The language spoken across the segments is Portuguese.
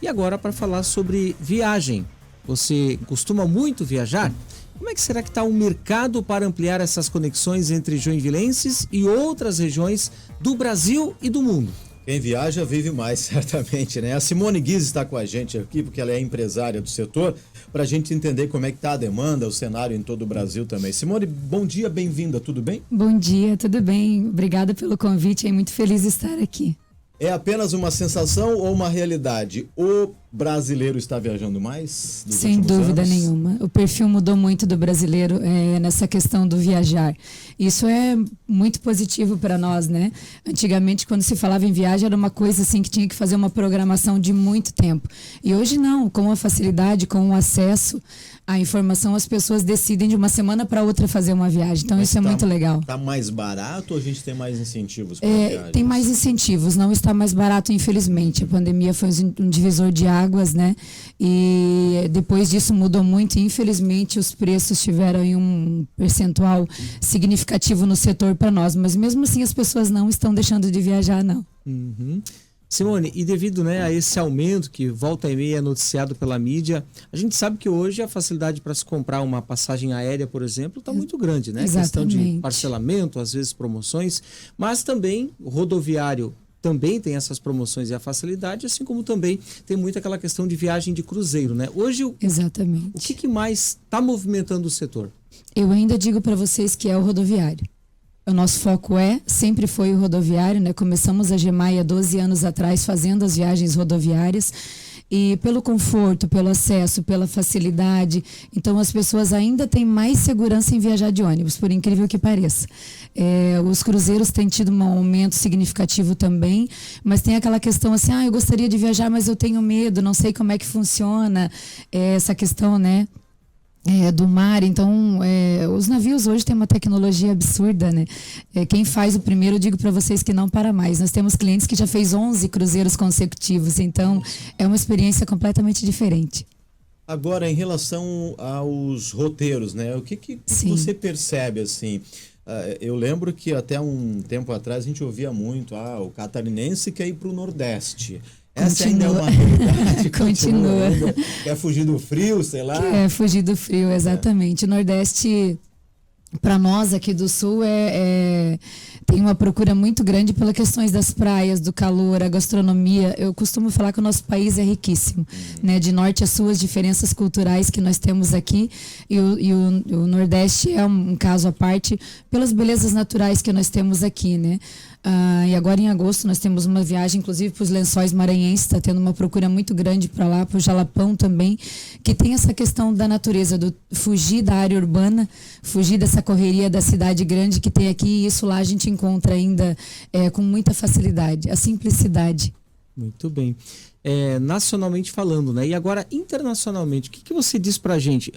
E agora para falar sobre viagem. Você costuma muito viajar? Como é que será que está o mercado para ampliar essas conexões entre joinvilenses e outras regiões do Brasil e do mundo? Quem viaja vive mais, certamente, né? A Simone Guiz está com a gente aqui, porque ela é empresária do setor, para a gente entender como é que está a demanda, o cenário em todo o Brasil também. Simone, bom dia, bem-vinda, tudo bem? Bom dia, tudo bem? Obrigada pelo convite, é muito feliz de estar aqui. É apenas uma sensação ou uma realidade? O brasileiro está viajando mais dos Sem últimos dúvida anos? nenhuma. O perfil mudou muito do brasileiro nessa questão do viajar. Isso é muito positivo para nós, né? Antigamente, quando se falava em viagem, era uma coisa assim que tinha que fazer uma programação de muito tempo. E hoje não, com a facilidade, com o acesso à informação, as pessoas decidem de uma semana para outra fazer uma viagem. Então, Mas isso é muito legal. Está mais barato ou a gente tem mais incentivos para viagens? Tem mais incentivos, não está mais barato, infelizmente. A pandemia foi um divisor de águas, né? E depois disso mudou muito e, infelizmente, os preços tiveram um percentual significativo no setor para nós. Mas mesmo assim, as pessoas não estão deixando de viajar, não. Uhum. Simone, e devido a esse aumento que volta e meia é noticiado pela mídia, a gente sabe que hoje a facilidade para se comprar uma passagem aérea, por exemplo, está muito grande, né? Exatamente. Questão de parcelamento, às vezes promoções, mas também o rodoviário também tem essas promoções e a facilidade, assim como também tem muito aquela questão de viagem de cruzeiro, né? Hoje, Exatamente. o que mais está movimentando o setor? Eu ainda digo para vocês que é o rodoviário. O nosso foco sempre foi o rodoviário, né? Começamos a GEMAI há 12 anos atrás fazendo as viagens rodoviárias e pelo conforto, pelo acesso, pela facilidade. Então as pessoas ainda têm mais segurança em viajar de ônibus, por incrível que pareça. Os cruzeiros têm tido um aumento significativo também, mas tem aquela questão assim, eu gostaria de viajar, mas eu tenho medo, não sei como é que funciona essa questão, né? Do mar, então os navios hoje têm uma tecnologia absurda, né? Quem faz o primeiro, eu digo para vocês que não para mais. Nós temos clientes que já fez 11 cruzeiros consecutivos, então é uma experiência completamente diferente. Agora, em relação aos roteiros, né? O que você percebe, assim? Eu lembro que até um tempo atrás a gente ouvia muito, o catarinense quer ir para o Nordeste. Essa ainda é uma realidade. Continua. Quer fugir do frio, sei lá? Quer fugir do frio, exatamente. O Nordeste, para nós aqui do Sul, tem uma procura muito grande pelas questões das praias, do calor, a gastronomia. Eu costumo falar que o nosso país é riquíssimo, né? De norte a sul, as diferenças culturais que nós temos aqui. E o Nordeste é um caso à parte pelas belezas naturais que nós temos aqui, né? E agora em agosto nós temos uma viagem, inclusive para os Lençóis Maranhenses, está tendo uma procura muito grande para lá, para o Jalapão também, que tem essa questão da natureza, do fugir da área urbana, fugir dessa correria da cidade grande que tem aqui, e isso lá a gente encontra ainda com muita facilidade, a simplicidade. Muito bem. Nacionalmente falando, né? E agora internacionalmente, o que você diz pra gente?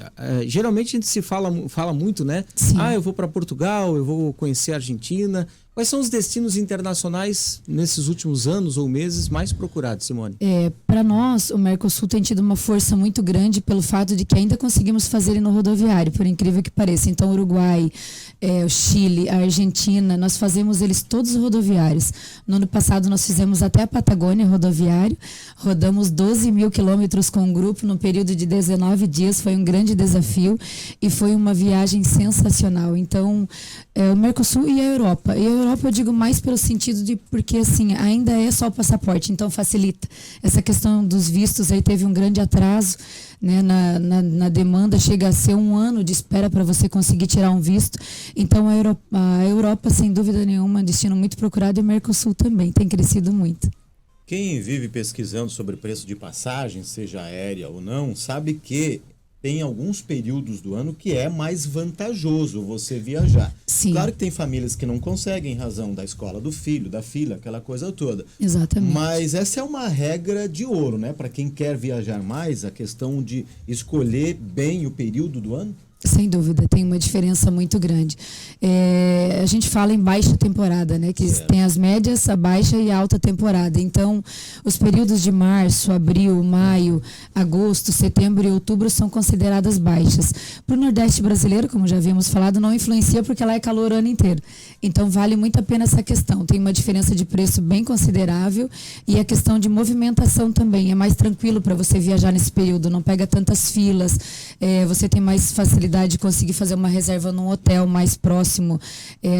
Geralmente a gente se fala muito, né? Sim. Eu vou para Portugal, eu vou conhecer a Argentina. Quais são os destinos internacionais nesses últimos anos ou meses mais procurados, Simone? Para nós, o Mercosul tem tido uma força muito grande pelo fato de que ainda conseguimos fazer ele no rodoviário, por incrível que pareça. Então, o Uruguai, o Chile, a Argentina, nós fazemos eles todos rodoviários. No ano passado, nós fizemos até a Patagônia rodoviário, rodamos 12 mil quilômetros com um grupo no período de 19 dias, foi um grande desafio e foi uma viagem sensacional. Então, o Mercosul e a Europa. E a Europa eu digo mais pelo sentido de porque assim, ainda é só o passaporte, então facilita. Essa questão dos vistos aí teve um grande atraso, né, na demanda, chega a ser 1 ano de espera para você conseguir tirar um visto. Então a Europa, sem dúvida nenhuma, é um destino muito procurado, e o Mercosul também tem crescido muito. Quem vive pesquisando sobre o preço de passagem, seja aérea ou não, sabe que tem alguns períodos do ano que é mais vantajoso você viajar. Sim. Claro que tem famílias que não conseguem em razão da escola do filho, da filha, aquela coisa toda. Exatamente. Mas essa é uma regra de ouro, né? Para quem quer viajar mais, a questão de escolher bem o período do ano. Sem dúvida, tem uma diferença muito grande. A gente fala em baixa temporada, né? Que tem as médias, a baixa e a alta temporada. Então, os períodos de março, abril, maio, agosto, setembro e outubro são consideradas baixas. Para o Nordeste brasileiro, como já havíamos falado, não influencia porque lá é calor o ano inteiro. Então, vale muito a pena essa questão. Tem uma diferença de preço bem considerável e a questão de movimentação também. É mais tranquilo para você viajar nesse período, não pega tantas filas, você tem mais facilidade de conseguir fazer uma reserva num hotel mais próximo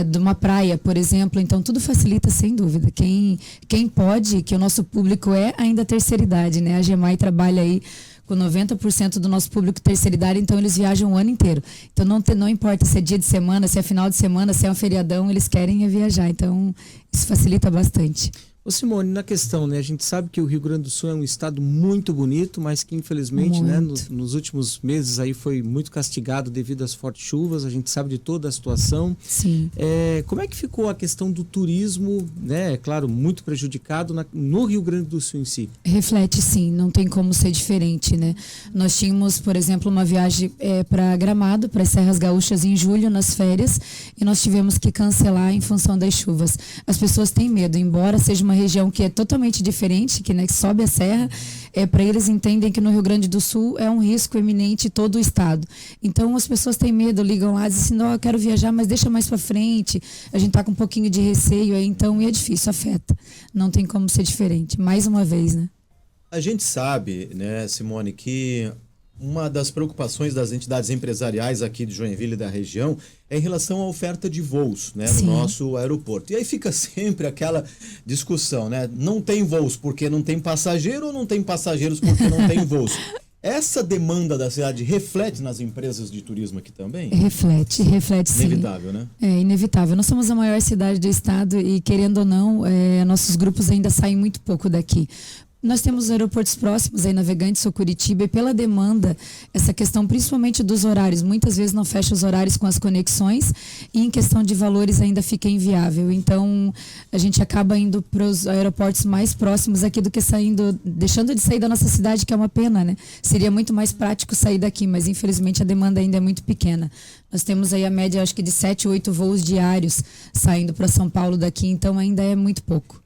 de uma praia, por exemplo. Então, tudo facilita, sem dúvida. Quem pode, que o nosso público é ainda terceira idade, né? A GEMAI trabalha aí com 90% do nosso público terceira idade, então eles viajam o ano inteiro. Então, não importa se é dia de semana, se é final de semana, se é um feriadão, eles querem viajar. Então, isso facilita bastante. Ô Simone, na questão, né, a gente sabe que o Rio Grande do Sul é um estado muito bonito, mas que infelizmente, né, nos últimos meses aí foi muito castigado devido às fortes chuvas, a gente sabe de toda a situação. Sim. Como é que ficou a questão do turismo, né, é claro, muito prejudicado no Rio Grande do Sul em si? Reflete sim, não tem como ser diferente, né? Nós tínhamos, por exemplo, uma viagem para Gramado, para as Serras Gaúchas em julho, nas férias, e nós tivemos que cancelar em função das chuvas. As pessoas têm medo, embora seja uma região que é totalmente diferente, que, né, que sobe a serra, para eles entendem que no Rio Grande do Sul é um risco eminente todo o estado. Então as pessoas têm medo, ligam lá, dizem assim, não, eu quero viajar, mas deixa mais para frente, a gente tá com um pouquinho de receio aí, então é difícil, afeta. Não tem como ser diferente, mais uma vez, né? A gente sabe, né, Simone, que uma das preocupações das entidades empresariais aqui de Joinville e da região é em relação à oferta de voos, né, no nosso aeroporto. E aí fica sempre aquela discussão, né? Não tem voos porque não tem passageiro ou não tem passageiros porque não tem voos? Essa demanda da cidade reflete nas empresas de turismo aqui também? Reflete sim. Inevitável, né? É inevitável. Nós somos a maior cidade do estado e, querendo ou não, nossos grupos ainda saem muito pouco daqui. Nós temos aeroportos próximos, aí Navegantes ou Curitiba, e pela demanda, essa questão principalmente dos horários, muitas vezes não fecha os horários com as conexões e em questão de valores ainda fica inviável. Então, a gente acaba indo para os aeroportos mais próximos aqui do que deixando de sair da nossa cidade, que é uma pena, né? Seria muito mais prático sair daqui, mas infelizmente a demanda ainda é muito pequena. Nós temos aí a média, acho que de 7, 8 voos diários saindo para São Paulo daqui, então ainda é muito pouco.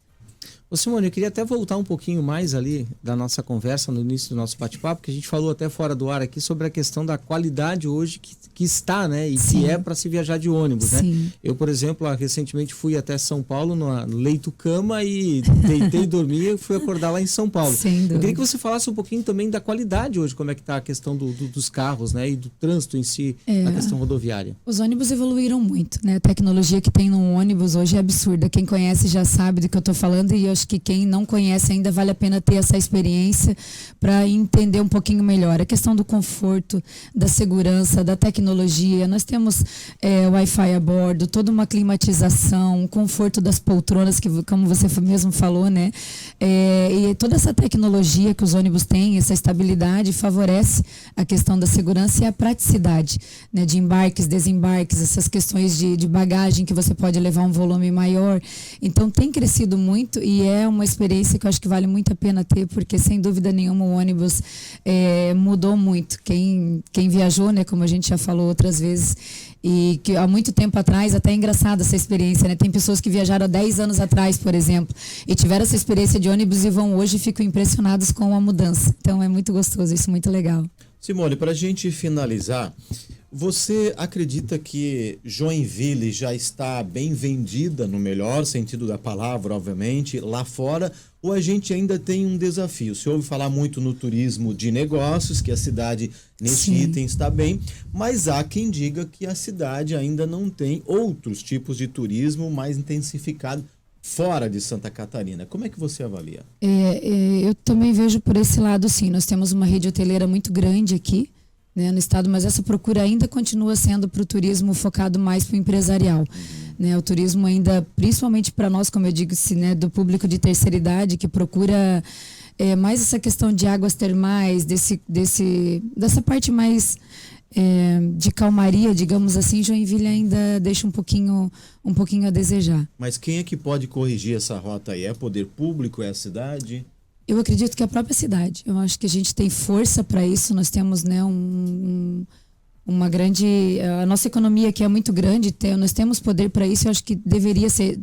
Ô Simone, eu queria até voltar um pouquinho mais ali da nossa conversa no início do nosso bate-papo, que a gente falou até fora do ar aqui sobre a questão da qualidade hoje que está, né? E que é para se viajar de ônibus, né? Eu, por exemplo, recentemente fui até São Paulo no leito-cama e deitei e dormi e fui acordar lá em São Paulo. Eu queria que você falasse um pouquinho também da qualidade hoje, como é que está a questão dos carros, né? E do trânsito em si, a questão rodoviária. Os ônibus evoluíram muito, né? A tecnologia que tem no ônibus hoje é absurda. Quem conhece já sabe do que eu estou falando e eu acho que quem não conhece ainda vale a pena ter essa experiência para entender um pouquinho melhor. A questão do conforto, da segurança, da tecnologia. Nós temos Wi-Fi a bordo, toda uma climatização, o conforto das poltronas, que como você mesmo falou, né? E toda essa tecnologia que os ônibus têm, essa estabilidade, favorece a questão da segurança e a praticidade, né? De embarques, desembarques, essas questões de bagagem que você pode levar um volume maior. Então tem crescido muito e é uma experiência que eu acho que vale muito a pena ter, porque sem dúvida nenhuma o ônibus mudou muito. Quem viajou, né, como a gente já falou outras vezes, e que há muito tempo atrás, até é engraçado essa experiência, né? Tem pessoas que viajaram há 10 anos atrás, por exemplo, e tiveram essa experiência de ônibus e vão hoje e ficam impressionados com a mudança. Então é muito gostoso, isso é muito legal. Simone, para a gente finalizar, você acredita que Joinville já está bem vendida, no melhor sentido da palavra, obviamente, lá fora, ou a gente ainda tem um desafio? Você ouve falar muito no turismo de negócios, que a cidade nesse item está bem, mas há quem diga que a cidade ainda não tem outros tipos de turismo mais intensificado fora de Santa Catarina. Como é que você avalia? Eu também vejo por esse lado, sim. Nós temos uma rede hoteleira muito grande aqui, né, no estado, mas essa procura ainda continua sendo para o turismo focado mais para o empresarial. Né, o turismo ainda, principalmente para nós, como eu digo, né, do público de terceira idade, que procura mais essa questão de águas termais, dessa parte mais de calmaria, digamos assim. Joinville ainda deixa um pouquinho a desejar. Mas quem é que pode corrigir essa rota aí? É poder público? É a cidade? Eu acredito que é a própria cidade. Eu acho que a gente tem força para isso. Nós temos, né, um a nossa economia que é muito grande, nós temos poder para isso, eu acho que deveria ser,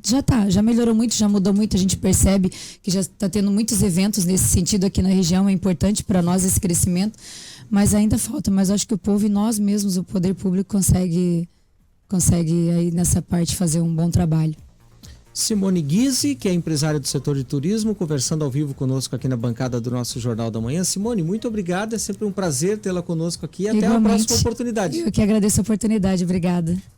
já melhorou muito, já mudou muito, a gente percebe que já está tendo muitos eventos nesse sentido aqui na região, é importante para nós esse crescimento, mas ainda falta, mas eu acho que o povo e nós mesmos, o poder público consegue aí nessa parte fazer um bom trabalho. Simone Guise, que é empresária do setor de turismo, conversando ao vivo conosco aqui na bancada do nosso Jornal da Manhã. Simone, muito obrigada, é sempre um prazer tê-la conosco aqui e até a próxima oportunidade. Eu que agradeço a oportunidade, obrigada.